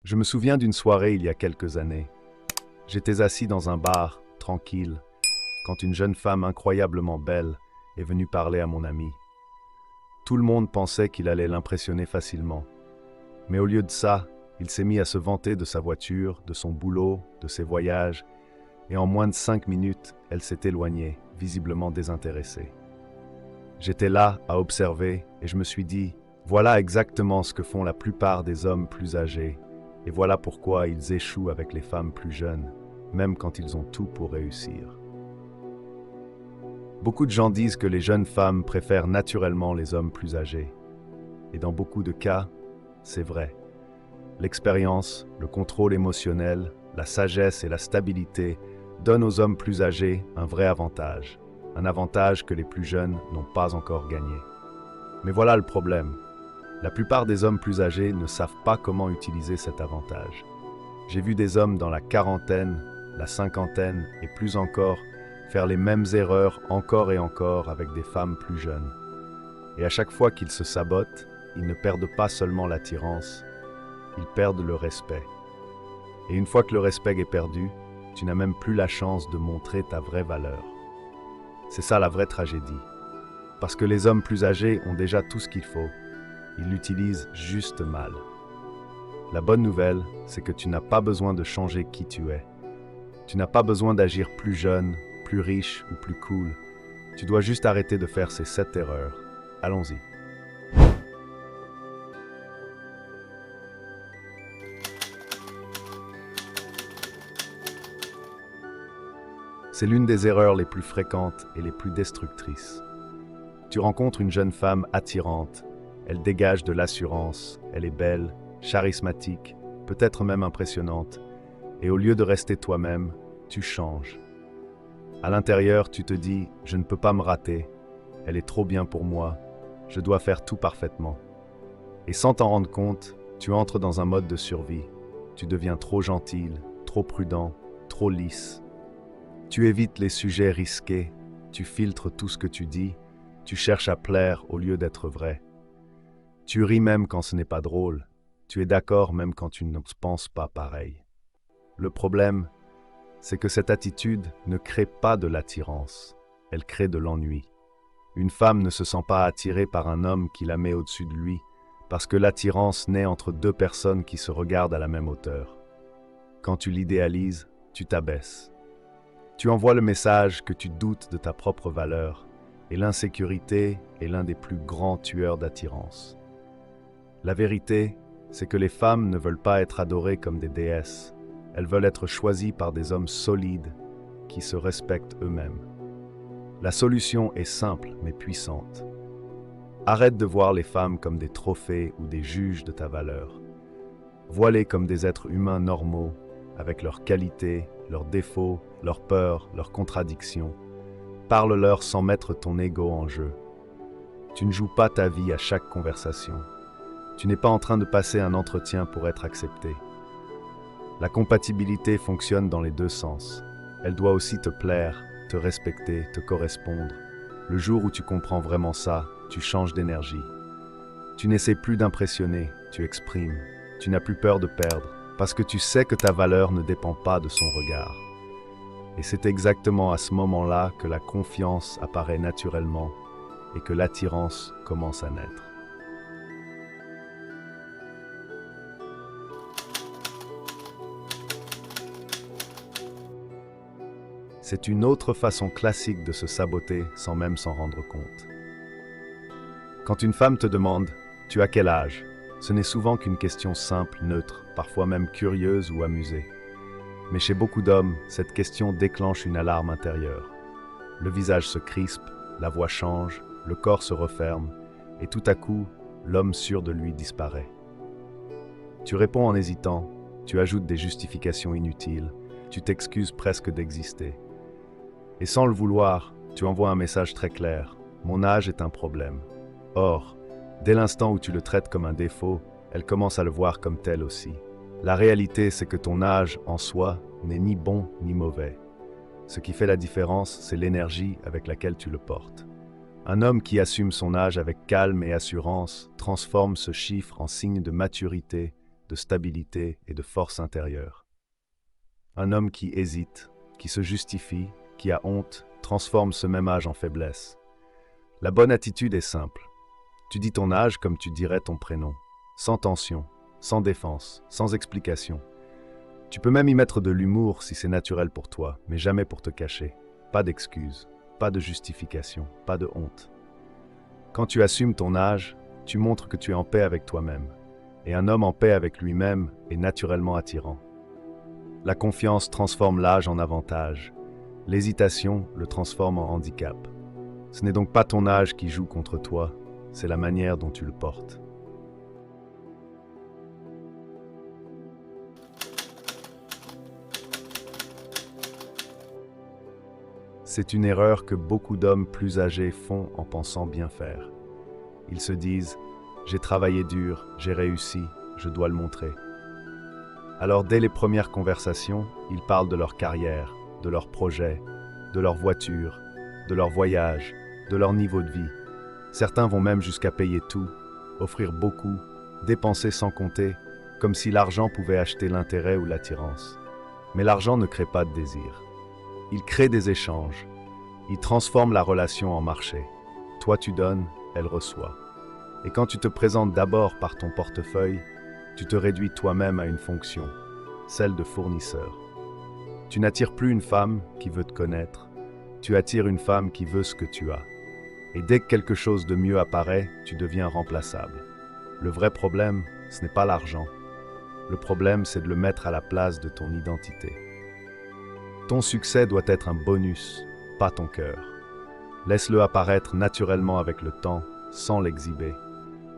Je me souviens d'une soirée il y a quelques années. J'étais assis dans un bar, tranquille, quand une jeune femme incroyablement belle est venue parler à mon ami. Tout le monde pensait qu'il allait l'impressionner facilement. Mais au lieu de ça, il s'est mis à se vanter de sa voiture, de son boulot, de ses voyages, et en moins de 5 minutes, elle s'est éloignée, visiblement désintéressée. J'étais là à observer et je me suis dit, voilà exactement ce que font la plupart des hommes plus âgés, et voilà pourquoi ils échouent avec les femmes plus jeunes, même quand ils ont tout pour réussir. Beaucoup de gens disent que les jeunes femmes préfèrent naturellement les hommes plus âgés. Et dans beaucoup de cas, c'est vrai. L'expérience, le contrôle émotionnel, la sagesse et la stabilité donnent aux hommes plus âgés un vrai avantage. Un avantage que les plus jeunes n'ont pas encore gagné. Mais voilà le problème. La plupart des hommes plus âgés ne savent pas comment utiliser cet avantage. J'ai vu des hommes dans la quarantaine, la cinquantaine et plus encore faire les mêmes erreurs encore et encore avec des femmes plus jeunes. Et à chaque fois qu'ils se sabotent, ils ne perdent pas seulement l'attirance, ils perdent le respect. Et une fois que le respect est perdu, tu n'as même plus la chance de montrer ta vraie valeur. C'est ça la vraie tragédie. Parce que les hommes plus âgés ont déjà tout ce qu'il faut. Ils l'utilisent juste mal. La bonne nouvelle, c'est que tu n'as pas besoin de changer qui tu es. Tu n'as pas besoin d'agir plus jeune, plus riche ou plus cool. Tu dois juste arrêter de faire ces 7 erreurs. Allons-y. C'est l'une des erreurs les plus fréquentes et les plus destructrices. Tu rencontres une jeune femme attirante, elle dégage de l'assurance, elle est belle, charismatique, peut-être même impressionnante, et au lieu de rester toi-même, tu changes. À l'intérieur, tu te dis « je ne peux pas me rater, elle est trop bien pour moi, je dois faire tout parfaitement ». Et sans t'en rendre compte, tu entres dans un mode de survie. Tu deviens trop gentil, trop prudent, trop lisse. Tu évites les sujets risqués, tu filtres tout ce que tu dis, tu cherches à plaire au lieu d'être vrai. Tu ris même quand ce n'est pas drôle, tu es d'accord même quand tu ne penses pas pareil. Le problème, c'est que cette attitude ne crée pas de l'attirance, elle crée de l'ennui. Une femme ne se sent pas attirée par un homme qui la met au-dessus de lui, parce que l'attirance naît entre deux personnes qui se regardent à la même hauteur. Quand tu l'idéalises, tu t'abaisses. Tu envoies le message que tu doutes de ta propre valeur, et l'insécurité est l'un des plus grands tueurs d'attirance. La vérité, c'est que les femmes ne veulent pas être adorées comme des déesses, elles veulent être choisies par des hommes solides qui se respectent eux-mêmes. La solution est simple mais puissante. Arrête de voir les femmes comme des trophées ou des juges de ta valeur. Vois-les comme des êtres humains normaux, avec leurs qualités, leurs défauts, leurs peurs, leurs contradictions. Parle-leur sans mettre ton ego en jeu. Tu ne joues pas ta vie à chaque conversation. Tu n'es pas en train de passer un entretien pour être accepté. La compatibilité fonctionne dans les deux sens. Elle doit aussi te plaire, te respecter, te correspondre. Le jour où tu comprends vraiment ça, tu changes d'énergie. Tu n'essaies plus d'impressionner, tu exprimes. Tu n'as plus peur de perdre, parce que tu sais que ta valeur ne dépend pas de son regard. Et c'est exactement à ce moment-là que la confiance apparaît naturellement et que l'attirance commence à naître. C'est une autre façon classique de se saboter sans même s'en rendre compte. Quand une femme te demande « Tu as quel âge ?», ce n'est souvent qu'une question simple, neutre, parfois même curieuse ou amusée. Mais chez beaucoup d'hommes, cette question déclenche une alarme intérieure. Le visage se crispe, la voix change, le corps se referme, et tout à coup, l'homme sûr de lui disparaît. Tu réponds en hésitant, tu ajoutes des justifications inutiles, tu t'excuses presque d'exister. Et sans le vouloir, tu envoies un message très clair. Mon âge est un problème. Or, dès l'instant où tu le traites comme un défaut, elle commence à le voir comme tel aussi. La réalité, c'est que ton âge, en soi, n'est ni bon ni mauvais. Ce qui fait la différence, c'est l'énergie avec laquelle tu le portes. Un homme qui assume son âge avec calme et assurance transforme ce chiffre en signe de maturité, de stabilité et de force intérieure. Un homme qui hésite, qui se justifie, qui a honte, transforme ce même âge en faiblesse. La bonne attitude est simple. Tu dis ton âge comme tu dirais ton prénom, sans tension, sans défense, sans explication. Tu peux même y mettre de l'humour si c'est naturel pour toi, mais jamais pour te cacher. Pas d'excuses, pas de justification, pas de honte. Quand tu assumes ton âge, tu montres que tu es en paix avec toi-même. Et un homme en paix avec lui-même est naturellement attirant. La confiance transforme l'âge en avantage. L'hésitation le transforme en handicap. Ce n'est donc pas ton âge qui joue contre toi, c'est la manière dont tu le portes. C'est une erreur que beaucoup d'hommes plus âgés font en pensant bien faire. Ils se disent « J'ai travaillé dur, j'ai réussi, je dois le montrer ». Alors dès les premières conversations, ils parlent de leur carrière, de leurs projets, de leur voiture, de leur voyage, de leur niveau de vie. Certains vont même jusqu'à payer tout, offrir beaucoup, dépenser sans compter, comme si l'argent pouvait acheter l'intérêt ou l'attirance. Mais l'argent ne crée pas de désir. Il crée des échanges. Il transforme la relation en marché. Toi tu donnes, elle reçoit. Et quand tu te présentes d'abord par ton portefeuille, tu te réduis toi-même à une fonction, celle de fournisseur. Tu n'attires plus une femme qui veut te connaître, tu attires une femme qui veut ce que tu as. Et dès que quelque chose de mieux apparaît, tu deviens remplaçable. Le vrai problème, ce n'est pas l'argent. Le problème, c'est de le mettre à la place de ton identité. Ton succès doit être un bonus, pas ton cœur. Laisse-le apparaître naturellement avec le temps, sans l'exhiber.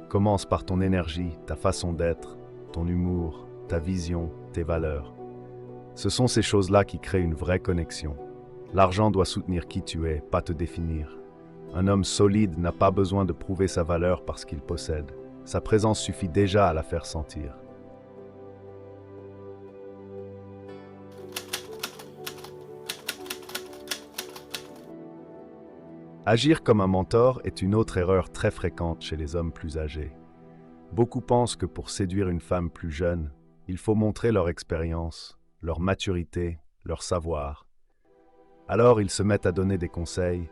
Commence par ton énergie, ta façon d'être, ton humour, ta vision, tes valeurs. Ce sont ces choses-là qui créent une vraie connexion. L'argent doit soutenir qui tu es, pas te définir. Un homme solide n'a pas besoin de prouver sa valeur parce qu'il possède. Sa présence suffit déjà à la faire sentir. Agir comme un mentor est une autre erreur très fréquente chez les hommes plus âgés. Beaucoup pensent que pour séduire une femme plus jeune, il faut montrer leur expérience, leur maturité, leur savoir. Alors ils se mettent à donner des conseils,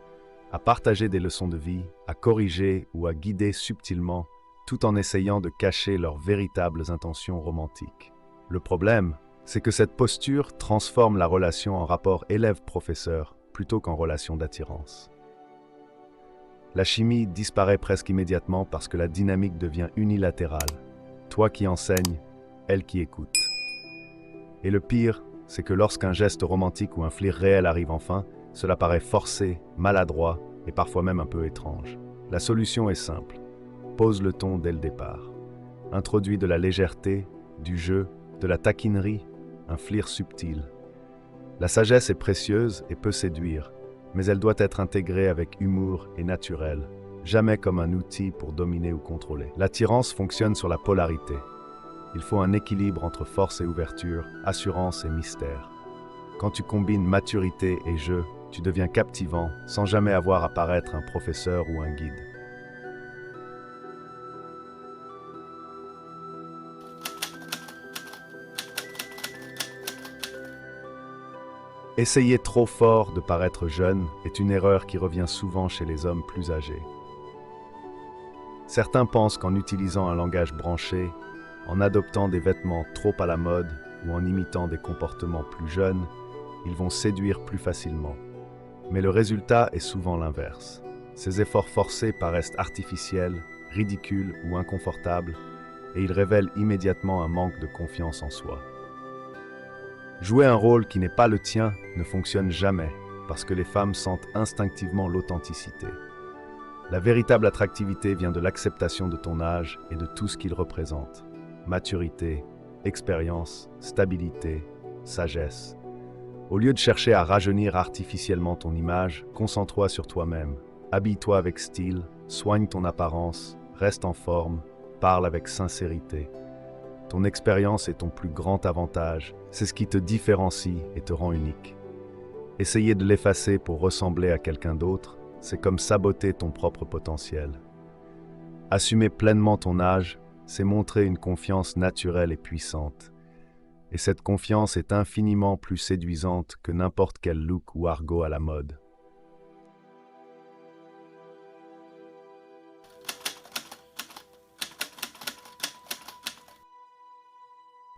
à partager des leçons de vie, à corriger ou à guider subtilement, tout en essayant de cacher leurs véritables intentions romantiques. Le problème, c'est que cette posture transforme la relation en rapport élève-professeur plutôt qu'en relation d'attirance. La chimie disparaît presque immédiatement parce que la dynamique devient unilatérale. Toi qui enseignes, elle qui écoute. Et le pire, c'est que lorsqu'un geste romantique ou un flirt réel arrive enfin, cela paraît forcé, maladroit et parfois même un peu étrange. La solution est simple. Pose le ton dès le départ. Introduis de la légèreté, du jeu, de la taquinerie, un flirt subtil. La sagesse est précieuse et peut séduire, mais elle doit être intégrée avec humour et naturel, jamais comme un outil pour dominer ou contrôler. L'attirance fonctionne sur la polarité. Il faut un équilibre entre force et ouverture, assurance et mystère. Quand tu combines maturité et jeu, tu deviens captivant sans jamais avoir à paraître un professeur ou un guide. Essayer trop fort de paraître jeune est une erreur qui revient souvent chez les hommes plus âgés. Certains pensent qu'en utilisant un langage branché, en adoptant des vêtements trop à la mode ou en imitant des comportements plus jeunes, ils vont séduire plus facilement. Mais le résultat est souvent l'inverse. Ces efforts forcés paraissent artificiels, ridicules ou inconfortables, et ils révèlent immédiatement un manque de confiance en soi. Jouer un rôle qui n'est pas le tien ne fonctionne jamais, parce que les femmes sentent instinctivement l'authenticité. La véritable attractivité vient de l'acceptation de ton âge et de tout ce qu'il représente. Maturité, expérience, stabilité, sagesse. Au lieu de chercher à rajeunir artificiellement ton image, concentre-toi sur toi-même. Habille-toi avec style, soigne ton apparence, reste en forme, parle avec sincérité. Ton expérience est ton plus grand avantage, c'est ce qui te différencie et te rend unique. Essayer de l'effacer pour ressembler à quelqu'un d'autre, c'est comme saboter ton propre potentiel. Assumer pleinement ton âge, c'est montrer une confiance naturelle et puissante. Et cette confiance est infiniment plus séduisante que n'importe quel look ou argot à la mode.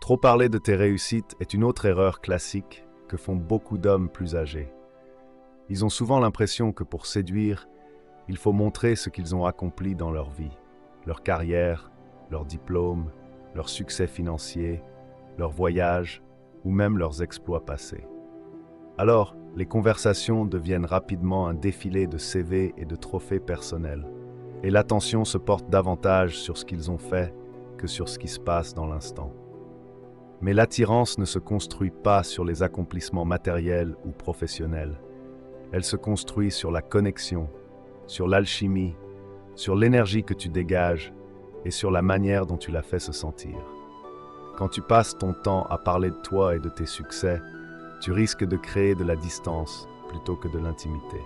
Trop parler de tes réussites est une autre erreur classique que font beaucoup d'hommes plus âgés. Ils ont souvent l'impression que pour séduire, il faut montrer ce qu'ils ont accompli dans leur vie, leur carrière, leur diplôme, leur succès financier, leur voyage ou même leurs exploits passés. Alors, les conversations deviennent rapidement un défilé de CV et de trophées personnels, et l'attention se porte davantage sur ce qu'ils ont fait que sur ce qui se passe dans l'instant. Mais l'attirance ne se construit pas sur les accomplissements matériels ou professionnels. Elle se construit sur la connexion, sur l'alchimie, sur l'énergie que tu dégages et sur la manière dont tu la fais se sentir. Quand tu passes ton temps à parler de toi et de tes succès, tu risques de créer de la distance plutôt que de l'intimité.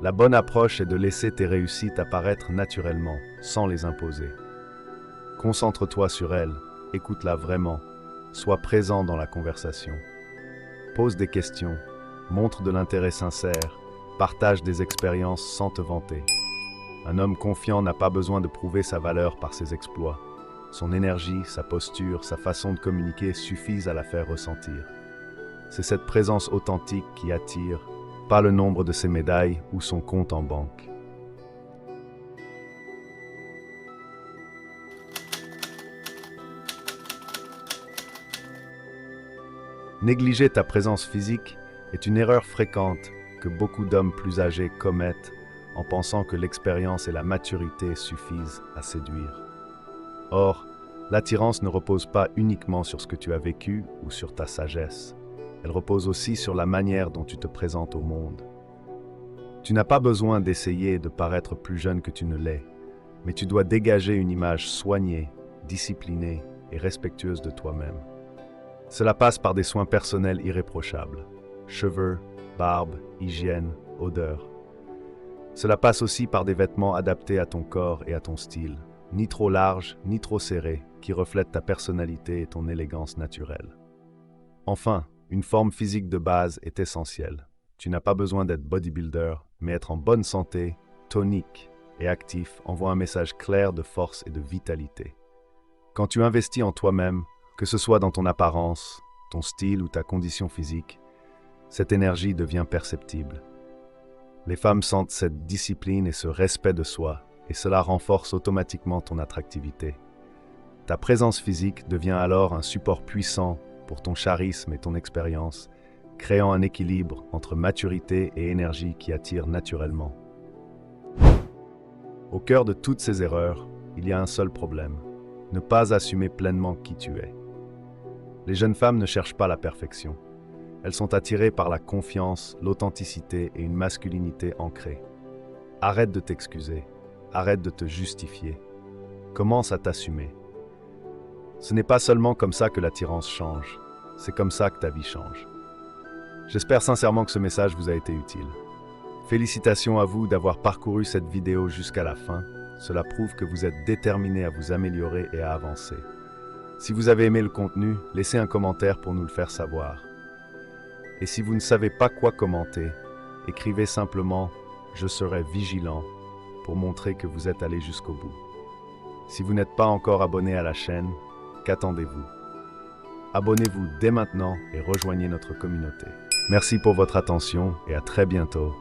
La bonne approche est de laisser tes réussites apparaître naturellement, sans les imposer. Concentre-toi sur elles, écoute-la vraiment, sois présent dans la conversation. Pose des questions, montre de l'intérêt sincère, partage des expériences sans te vanter. Un homme confiant n'a pas besoin de prouver sa valeur par ses exploits. Son énergie, sa posture, sa façon de communiquer suffisent à la faire ressentir. C'est cette présence authentique qui attire, pas le nombre de ses médailles ou son compte en banque. Négliger ta présence physique est une erreur fréquente que beaucoup d'hommes plus âgés commettent en pensant que l'expérience et la maturité suffisent à séduire. Or, l'attirance ne repose pas uniquement sur ce que tu as vécu ou sur ta sagesse. Elle repose aussi sur la manière dont tu te présentes au monde. Tu n'as pas besoin d'essayer de paraître plus jeune que tu ne l'es, mais tu dois dégager une image soignée, disciplinée et respectueuse de toi-même. Cela passe par des soins personnels irréprochables. Cheveux, barbe, hygiène, odeur. Cela passe aussi par des vêtements adaptés à ton corps et à ton style, ni trop larges, ni trop serrés, qui reflètent ta personnalité et ton élégance naturelle. Enfin, une forme physique de base est essentielle. Tu n'as pas besoin d'être bodybuilder, mais être en bonne santé, tonique et actif envoie un message clair de force et de vitalité. Quand tu investis en toi-même, que ce soit dans ton apparence, ton style ou ta condition physique, cette énergie devient perceptible. Les femmes sentent cette discipline et ce respect de soi, et cela renforce automatiquement ton attractivité. Ta présence physique devient alors un support puissant pour ton charisme et ton expérience, créant un équilibre entre maturité et énergie qui attire naturellement. Au cœur de toutes ces erreurs, il y a un seul problème: ne pas assumer pleinement qui tu es. Les jeunes femmes ne cherchent pas la perfection. Elles sont attirées par la confiance, l'authenticité et une masculinité ancrée. Arrête de t'excuser, arrête de te justifier. Commence à t'assumer. Ce n'est pas seulement comme ça que l'attirance change, c'est comme ça que ta vie change. J'espère sincèrement que ce message vous a été utile. Félicitations à vous d'avoir parcouru cette vidéo jusqu'à la fin. Cela prouve que vous êtes déterminé à vous améliorer et à avancer. Si vous avez aimé le contenu, laissez un commentaire pour nous le faire savoir. Et si vous ne savez pas quoi commenter, écrivez simplement « Je serai vigilant » pour montrer que vous êtes allé jusqu'au bout. Si vous n'êtes pas encore abonné à la chaîne, qu'attendez-vous? Abonnez-vous dès maintenant et rejoignez notre communauté. Merci pour votre attention et à très bientôt.